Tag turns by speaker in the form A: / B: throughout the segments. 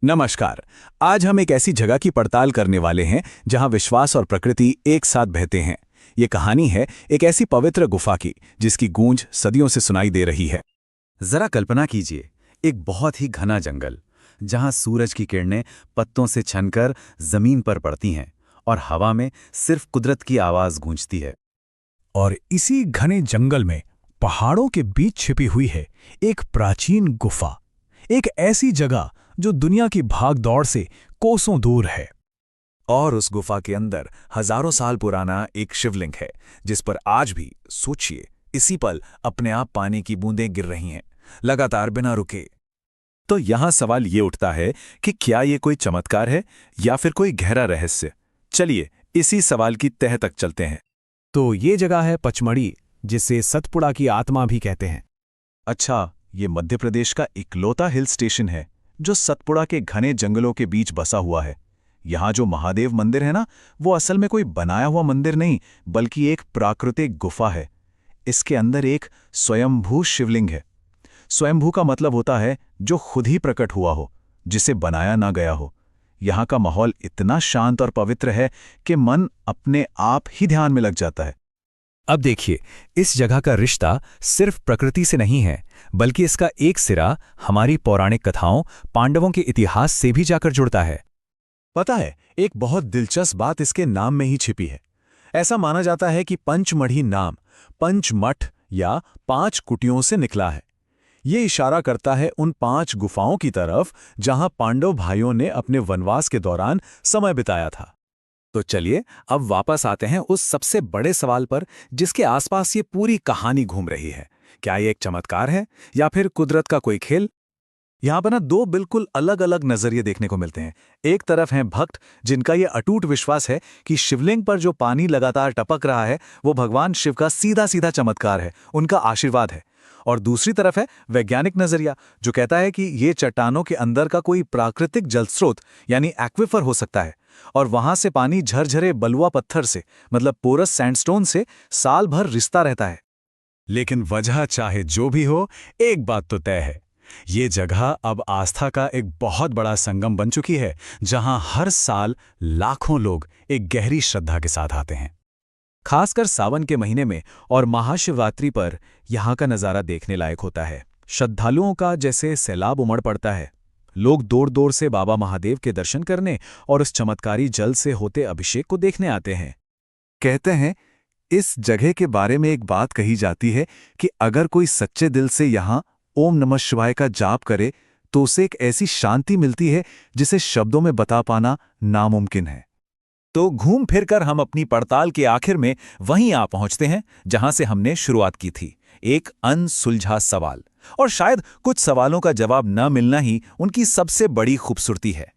A: नमस्कार। आज हम एक ऐसी जगह की पड़ताल करने वाले हैं जहां विश्वास और प्रकृति एक साथ बहते हैं। ये कहानी है एक ऐसी पवित्र गुफा की जिसकी गूंज सदियों से सुनाई दे रही है।
B: जरा कल्पना कीजिए, एक बहुत ही घना जंगल जहां सूरज की किरणें पत्तों से छनकर जमीन पर पड़ती हैं और हवा में सिर्फ कुदरत की आवाज गूंजती है।
A: और इसी घने जंगल में पहाड़ों के बीच छिपी हुई है एक प्राचीन गुफा, एक ऐसी जगह जो दुनिया की भागदौड़ से कोसों दूर है। और उस गुफा के अंदर हजारों साल पुराना एक शिवलिंग है जिस पर आज भी, सोचिए, इसी पल अपने आप पानी की बूंदें गिर रही हैं, लगातार बिना रुके। तो यहां सवाल ये उठता है कि क्या ये कोई चमत्कार है या फिर कोई गहरा रहस्य। चलिए इसी सवाल की तह तक चलते हैं।
C: तो ये जगह है पचमढ़ी, जिसे सतपुड़ा की आत्मा भी कहते हैं।
A: अच्छा, ये मध्य प्रदेश का इकलौता हिल स्टेशन है जो सतपुड़ा के घने जंगलों के बीच बसा हुआ है। यहाँ जो महादेव मंदिर है ना, वो असल में कोई बनाया हुआ मंदिर नहीं बल्कि एक प्राकृतिक गुफा है। इसके अंदर एक स्वयंभू शिवलिंग है। स्वयंभू का मतलब होता है जो खुद ही प्रकट हुआ हो, जिसे बनाया ना गया हो। यहाँ का माहौल इतना शांत और पवित्र है कि मन अपने आप ही ध्यान में लग जाता है।
C: अब देखिए, इस जगह का रिश्ता सिर्फ प्रकृति से नहीं है, बल्कि इसका एक सिरा हमारी पौराणिक कथाओं, पांडवों के इतिहास से भी जाकर जुड़ता है।
A: पता है, एक बहुत दिलचस्प बात इसके नाम में ही छिपी है। ऐसा माना जाता है कि पंचमढ़ी नाम पंचमठ या 5 कुटियों से निकला है। ये इशारा करता है उन 5 गुफाओं की तरफ जहां पांडव भाइयों ने अपने वनवास के दौरान समय बिताया था।
C: तो चलिए अब वापस आते हैं उस सबसे बड़े सवाल पर जिसके आसपास ये पूरी कहानी घूम रही है। क्या ये एक चमत्कार है या फिर कुदरत का कोई खेल?
A: यहां पर ना 2 बिल्कुल अलग अलग नजरिए देखने को मिलते हैं। एक तरफ हैं भक्त जिनका ये अटूट विश्वास है कि शिवलिंग पर जो पानी लगातार टपक रहा है वो भगवान शिव का सीधा सीधा चमत्कार है, उनका आशीर्वाद है। और दूसरी तरफ है वैज्ञानिक नजरिया जो कहता है कि ये चट्टानों के अंदर का कोई प्राकृतिक जल स्रोत यानी एक्विफर हो सकता है और वहां से पानी झरझरे बलुआ पत्थर से, मतलब पोरस सैंडस्टोन से साल भर रिश्ता रहता है। लेकिन वजह चाहे जो भी हो, एक बात तो तय है, ये जगह अब आस्था का एक बहुत बड़ा संगम बन चुकी है जहां हर साल लाखों लोग एक गहरी श्रद्धा के साथ आते हैं। खासकर सावन के महीने में और महाशिवरात्रि पर यहाँ का नज़ारा देखने लायक होता है। श्रद्धालुओं का जैसे सैलाब उमड़ पड़ता है। लोग दूर दूर से बाबा महादेव के दर्शन करने और उस चमत्कारी जल से होते अभिषेक को देखने आते हैं। कहते हैं, इस जगह के बारे में एक बात कही जाती है कि अगर कोई सच्चे दिल से यहाँ ओम नमः शिवाय का जाप करे तो उसे एक ऐसी शांति मिलती है जिसे शब्दों में बता पाना नामुमकिन है। तो घूम फिरकर हम अपनी पड़ताल के आखिर में वहीं आ पहुंचते हैं जहां से हमने शुरुआत की थी, एक अनसुलझा सवाल। और शायद कुछ सवालों का जवाब न मिलना ही उनकी सबसे बड़ी खूबसूरती है।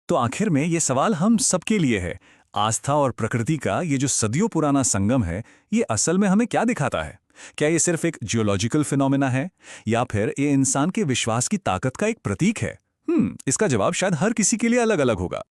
A: तो आखिर में ये सवाल हम सबके लिए है, आस्था और प्रकृति का ये जो सदियों पुराना संगम है, ये असल में हमें क्या दिखाता है? क्या ये सिर्फ एक जियोलॉजिकल फिनोमेना है या फिर ये इंसान के विश्वास की ताकत का एक प्रतीक है? इसका जवाब शायद हर किसी के लिए अलग अलग होगा।